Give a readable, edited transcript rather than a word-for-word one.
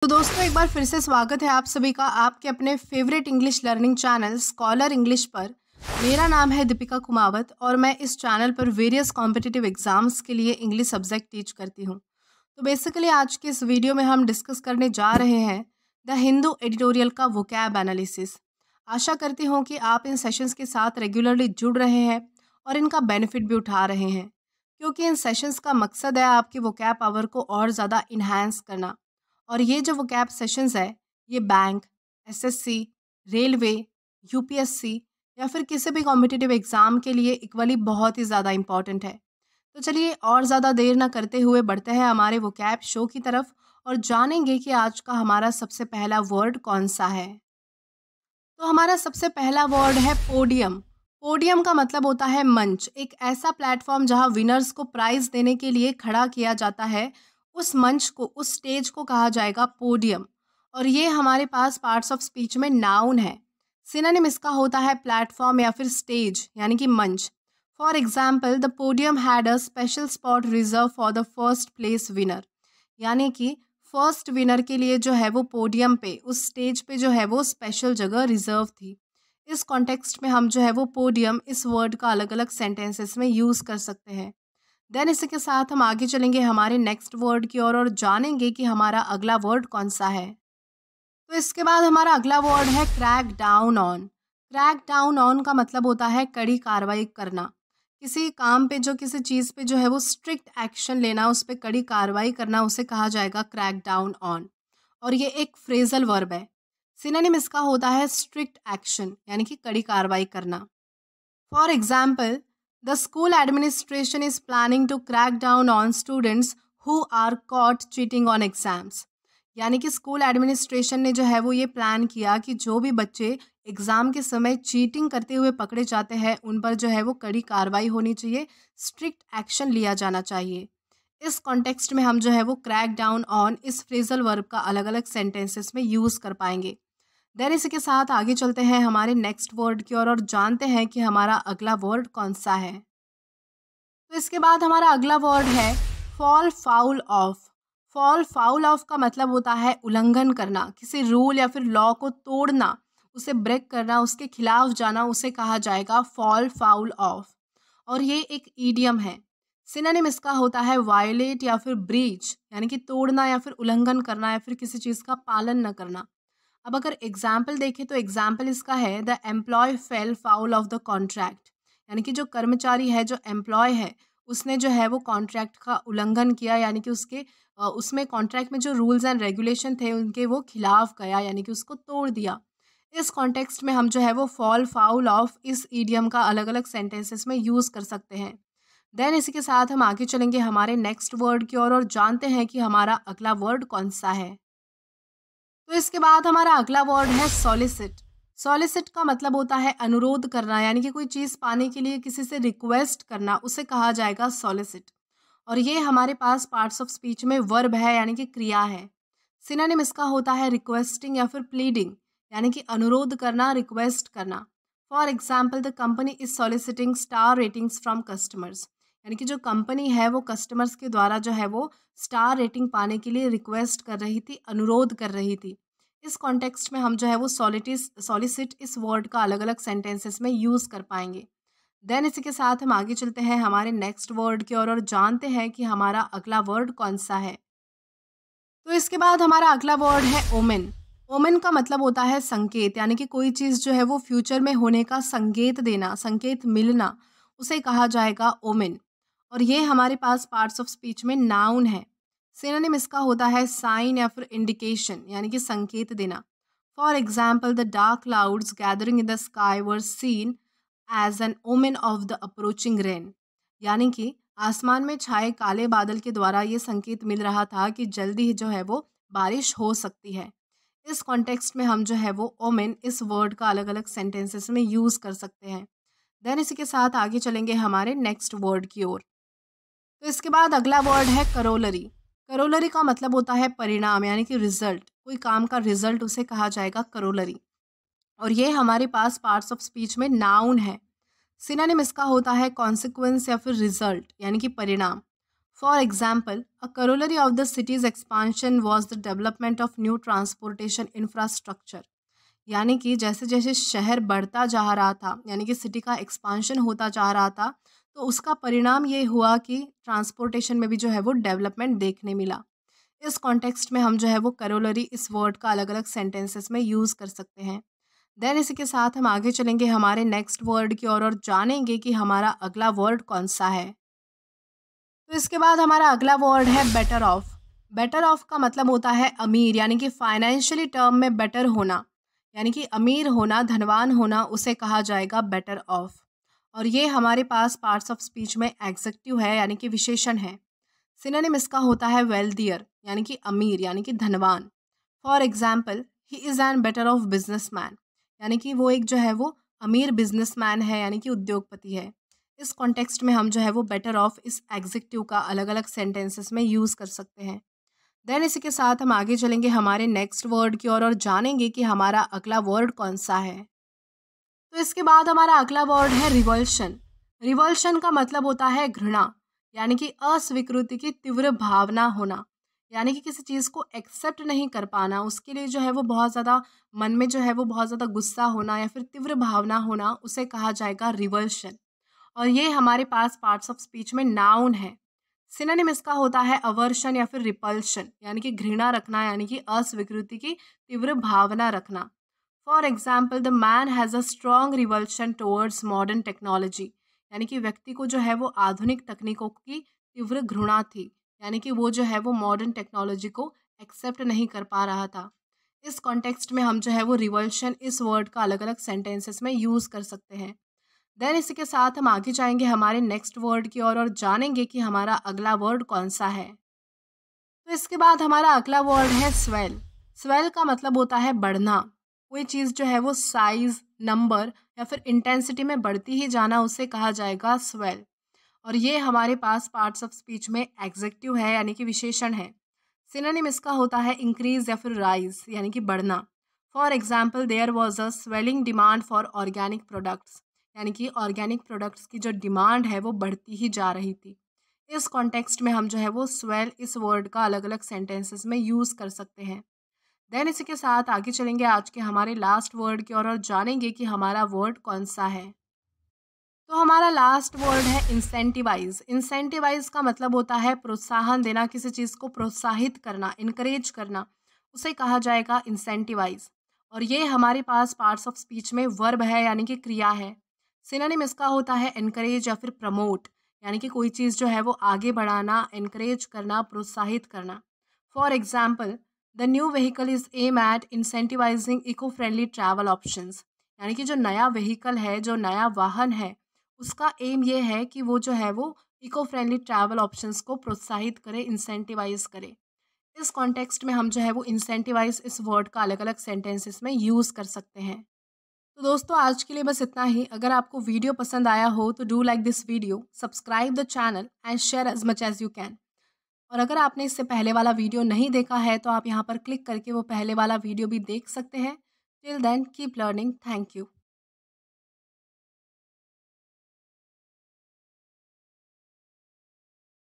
तो दोस्तों एक बार फिर से स्वागत है आप सभी का आपके अपने favourite English learning channel scholar English पर। मेरा नाम है दीपिका कुमावत और मैं इस चैनल पर वेरियस कॉम्पिटिटिव एग्जाम्स के लिए इंग्लिश सब्जेक्ट टीच करती हूँ। तो बेसिकली आज के इस वीडियो में हम डिस्कस करने जा रहे हैं द हिंदू एडिटोरियल का वोकैब एनालिसिस। आशा करती हूँ कि आप इन सेशंस के साथ रेगुलरली जुड़ रहे हैं और इनका बेनिफिट भी उठा रहे हैं, क्योंकि इन सेशंस का मकसद है आपके वोकैब पावर को और ज़्यादा इन्हांस करना। और ये जो वोकैब सेशंस है ये बैंक, एसएससी, रेलवे, यूपीएससी या फिर किसी भी कॉम्पिटिटिव एग्ज़ाम के लिए इक्वली बहुत ही ज़्यादा इम्पॉर्टेंट है। तो चलिए और ज़्यादा देर ना करते हुए बढ़ते हैं हमारे वोकैब शो की तरफ और जानेंगे कि आज का हमारा सबसे पहला वर्ड कौन सा है। तो हमारा सबसे पहला वर्ड है पोडियम। पोडियम का मतलब होता है मंच, एक ऐसा प्लेटफॉर्म जहां विनर्स को प्राइज देने के लिए खड़ा किया जाता है। उस मंच को, उस स्टेज को कहा जाएगा पोडियम। और ये हमारे पास पार्ट्स ऑफ स्पीच में नाउन है। सिनोनिम इसका होता है प्लेटफॉर्म या फिर स्टेज यानी कि मंच। For example the podium had a special spot reserve for the first place winner, यानी कि फर्स्ट विनर के लिए जो है वो पोडियम पे, उस स्टेज पे जो है वो स्पेशल जगह रिजर्व थी। इस कॉन्टेक्स्ट में हम जो है वो पोडियम इस वर्ड का अलग अलग सेंटेंसेस में यूज़ कर सकते हैं। देन इसी के साथ हम आगे चलेंगे हमारे नेक्स्ट वर्ड की ओर और जानेंगे कि हमारा अगला वर्ड कौन सा है। तो इसके बाद हमारा अगला वर्ड है crack down on. Crack down on का मतलब होता है कड़ी कार्रवाई करना। किसी काम पे, जो किसी चीज़ पे जो है वो स्ट्रिक्ट एक्शन लेना, उस पर कड़ी कार्रवाई करना, उसे कहा जाएगा क्रैक डाउन ऑन। और ये एक फ्रेजल वर्ब है। सिनोनिम इसका होता है स्ट्रिक्ट एक्शन यानी कि कड़ी कार्रवाई करना। For example the school administration is planning to crack down on students who are caught cheating on exams, यानी कि स्कूल एडमिनिस्ट्रेशन ने जो है वो ये प्लान किया कि जो भी बच्चे एग्ज़ाम के समय चीटिंग करते हुए पकड़े जाते हैं उन पर जो है वो कड़ी कार्रवाई होनी चाहिए, स्ट्रिक्ट एक्शन लिया जाना चाहिए। इस कॉन्टेक्स्ट में हम जो है वो क्रैक डाउन ऑन इस फ्रेजल वर्ब का अलग अलग सेंटेंसेस में यूज़ कर पाएंगे। देन इसी के साथ आगे चलते हैं हमारे नेक्स्ट वर्ड की ओर और जानते हैं कि हमारा अगला वर्ड कौन सा है। तो इसके बाद हमारा अगला वर्ड है fall foul of. Fall foul of का मतलब होता है उल्लंघन करना, किसी रूल या फिर लॉ को तोड़ना, उसे ब्रेक करना, उसके खिलाफ जाना, उसे कहा जाएगा फॉल फाउल ऑफ। और ये एक ईडियम है। सिनोनिम इसका होता है वायोलेट या फिर ब्रीच, यानी कि तोड़ना या फिर उल्लंघन करना या फिर किसी चीज़ का पालन न करना। अब अगर एग्जाम्पल देखें तो एग्जाम्पल इसका है the employee fell foul of the contract, यानी कि जो कर्मचारी है, जो एम्प्लॉय है, उसने जो है वो कॉन्ट्रैक्ट का उल्लंघन किया, यानी कि उसमें कॉन्ट्रैक्ट में जो रूल्स एंड रेगुलेशन थे उनके वो खिलाफ गया, यानी कि उसको तोड़ दिया। इस कॉन्टेक्स्ट में हम जो है वो फॉल फाउल ऑफ इस ईडियम का अलग अलग सेंटेंसेस में यूज़ कर सकते हैं। देन इसी के साथ हम आगे चलेंगे हमारे नेक्स्ट वर्ड की ओर और जानते हैं कि हमारा अगला वर्ड कौन सा है। तो इसके बाद हमारा अगला वर्ड है सॉलिसिट। सॉलिसिट का मतलब होता है अनुरोध करना, यानी कि कोई चीज़ पाने के लिए किसी से रिक्वेस्ट करना, उसे कहा जाएगा सॉलिसिट। और ये हमारे पास पार्ट्स ऑफ स्पीच में वर्ब है, यानी कि क्रिया है। सिनोनिम इसका होता है रिक्वेस्टिंग या फिर प्लीडिंग, यानी कि अनुरोध करना, रिक्वेस्ट करना। For example the company is soliciting star ratings from customers, यानी कि जो कंपनी है वो कस्टमर्स के द्वारा जो है वो स्टार रेटिंग पाने के लिए रिक्वेस्ट कर रही थी, अनुरोध कर रही थी। इस कॉन्टेक्स्ट में हम जो है वो सॉलिसिट इस वर्ड का अलग अलग सेंटेंसेस में यूज़ कर पाएंगे। देन इसी के साथ हम आगे चलते हैं हमारे नेक्स्ट वर्ड की ओर और जानते हैं कि हमारा अगला वर्ड कौन सा है। तो इसके बाद हमारा अगला वर्ड है ओमेन। ओमेन का मतलब होता है संकेत, यानी कि कोई चीज़ जो है वो फ्यूचर में होने का संकेत देना, संकेत मिलना, उसे कहा जाएगा ओमेन। और ये हमारे पास पार्ट्स ऑफ स्पीच में नाउन है। सिनोनिम इसका होता है साइन या फिर इंडिकेशन, यानी कि संकेत देना। For example the dark clouds gathering in the sky were seen as an omen of the approaching rain, यानी कि आसमान में छाए काले बादल के द्वारा ये संकेत मिल रहा था कि जल्दी ही जो है वो बारिश हो सकती है। इस कॉन्टेक्स्ट में हम जो है वो ओमेन इस वर्ड का अलग अलग सेंटेंसेस में यूज़ कर सकते हैं। देन इसी के साथ आगे चलेंगे हमारे नेक्स्ट वर्ड की ओर। तो इसके बाद अगला वर्ड है करोलरी। करोलरी का मतलब होता है परिणाम, यानी कि रिजल्ट, कोई काम का रिजल्ट, उसे कहा जाएगा करोलरी। और ये हमारे पास पार्ट्स ऑफ स्पीच में नाउन है। सिनोनिम इसका होता है कॉन्सिक्वेंस या फिर रिजल्ट, यानी कि परिणाम। For example, a corollary of the cities expansion was the development of new transportation infrastructure. यानी कि जैसे जैसे शहर बढ़ता जा रहा था, यानी कि सिटी का एक्सपांशन होता जा रहा था, तो उसका परिणाम ये हुआ कि ट्रांसपोर्टेशन में भी जो है वो डेवलपमेंट देखने मिला। इस कॉन्टेक्स्ट में हम जो है वो करोलरी इस वर्ड का अलग अलग सेंटेंसेस में यूज़ कर सकते हैं। देन इसी के साथ हम आगे चलेंगे हमारे नेक्स्ट वर्ड की ओर और जानेंगे कि हमारा अगला वर्ड कौन सा है। तो इसके बाद हमारा अगला वर्ड है बेटर ऑफ। बेटर ऑफ का मतलब होता है अमीर, यानी कि फाइनेंशियली टर्म में बेटर होना, यानी कि अमीर होना, धनवान होना, उसे कहा जाएगा बेटर ऑफ। और ये हमारे पास पार्ट्स ऑफ स्पीच में एग्जेक्टिव है, यानी कि विशेषण है। सिनोनिम इसका होता है वेल्दियर, यानी कि अमीर, यानी कि धनवान। For example, he is an better of businessman, यानी कि वो एक जो है वो अमीर बिजनेसमैन है, यानी कि उद्योगपति है। इस कॉन्टेक्स्ट में हम जो है वो बेटर ऑफ इस एग्जेक्टिव का अलग अलग सेंटेंसेस में यूज़ कर सकते हैं। देन इसी के साथ हम आगे चलेंगे हमारे नेक्स्ट वर्ड की ओर और जानेंगे कि हमारा अगला वर्ड कौन सा है। तो इसके बाद हमारा अगला वर्ड है रिवल्शन। रिवल्शन का मतलब होता है घृणा, यानी कि अस्वीकृति की तीव्र भावना होना, यानी कि किसी चीज़ को एक्सेप्ट नहीं कर पाना, उसके लिए जो है वो बहुत ज़्यादा मन में जो है वो बहुत ज़्यादा गुस्सा होना या फिर तीव्र भावना होना, उसे कहा जाएगा रिवल्शन। और ये हमारे पास पार्ट्स ऑफ स्पीच में नाउन है। सिनोनिम इसका होता है अवर्शन या फिर रिपल्शन, यानी कि घृणा रखना, यानी कि अस्वीकृति की तीव्र भावना रखना। For example, the man has a strong revulsion towards modern technology, यानी कि व्यक्ति को जो है वो आधुनिक तकनीकों की तीव्र घृणा थी, यानी कि वो जो है वो मॉडर्न टेक्नोलॉजी को एक्सेप्ट नहीं कर पा रहा था। इस कॉन्टेक्स्ट में हम जो है वो रिवल्शन इस वर्ड का अलग अलग सेंटेंसेस में यूज़ कर सकते हैं। देन इसी के साथ हम आगे जाएंगे हमारे नेक्स्ट वर्ड की ओर और जानेंगे कि हमारा अगला वर्ड कौन सा है। तो इसके बाद हमारा अगला वर्ड है स्वेल। स्वेल का मतलब होता है बढ़ना। कोई चीज़ जो है वो साइज, नंबर या फिर इंटेंसिटी में बढ़ती ही जाना, उसे कहा जाएगा स्वेल। और ये हमारे पास पार्ट्स ऑफ स्पीच में एग्जेक्टिव है, यानी कि विशेषण है। सिनोनिम इसका होता है इंक्रीज या फिर राइज, यानी कि बढ़ना। For example, there was a swelling demand for organic products, यानी कि ऑर्गेनिक प्रोडक्ट्स की जो डिमांड है वो बढ़ती ही जा रही थी। इस कॉन्टेक्स्ट में हम जो है वो स्वेल इस वर्ड का अलग अलग सेंटेंसेस में यूज़ कर सकते हैं। देन इसी के साथ आगे चलेंगे आज के हमारे लास्ट वर्ड की ओर और जानेंगे कि हमारा वर्ड कौन सा है। तो हमारा लास्ट वर्ड है इंसेंटिवाइज। इंसेंटिवाइज का मतलब होता है प्रोत्साहन देना, किसी चीज़ को प्रोत्साहित करना, इनकरेज करना, उसे कहा जाएगा इंसेंटिवाइज। और ये हमारे पास पार्ट्स ऑफ स्पीच में वर्ब है, यानी कि क्रिया है। सिनोनिम इसका होता है एनकरेज या फिर प्रमोट, यानी कि कोई चीज़ जो है वो आगे बढ़ाना, एनकरेज करना, प्रोत्साहित करना। For example, the new vehicle is aim at incentivising eco friendly travel options, यानी कि जो नया व्हीकल है, जो नया वाहन है, उसका एम ये है कि वो जो है वो इको फ्रेंडली ट्रैवल ऑप्शंस को प्रोत्साहित करे, इंसेंटिवाइज करे। इस कॉन्टेक्स्ट में हम जो है वो इंसेंटिवाइज इस वर्ड का अलग अलग सेंटेंसेस में यूज़ कर सकते हैं। तो दोस्तों आज के लिए बस इतना ही। अगर आपको वीडियो पसंद आया हो तो do like this video, subscribe the channel and share as much as you can. और अगर आपने इससे पहले वाला वीडियो नहीं देखा है तो आप यहाँ पर क्लिक करके वो पहले वाला वीडियो भी देख सकते हैं। Till then keep learning. Thank you.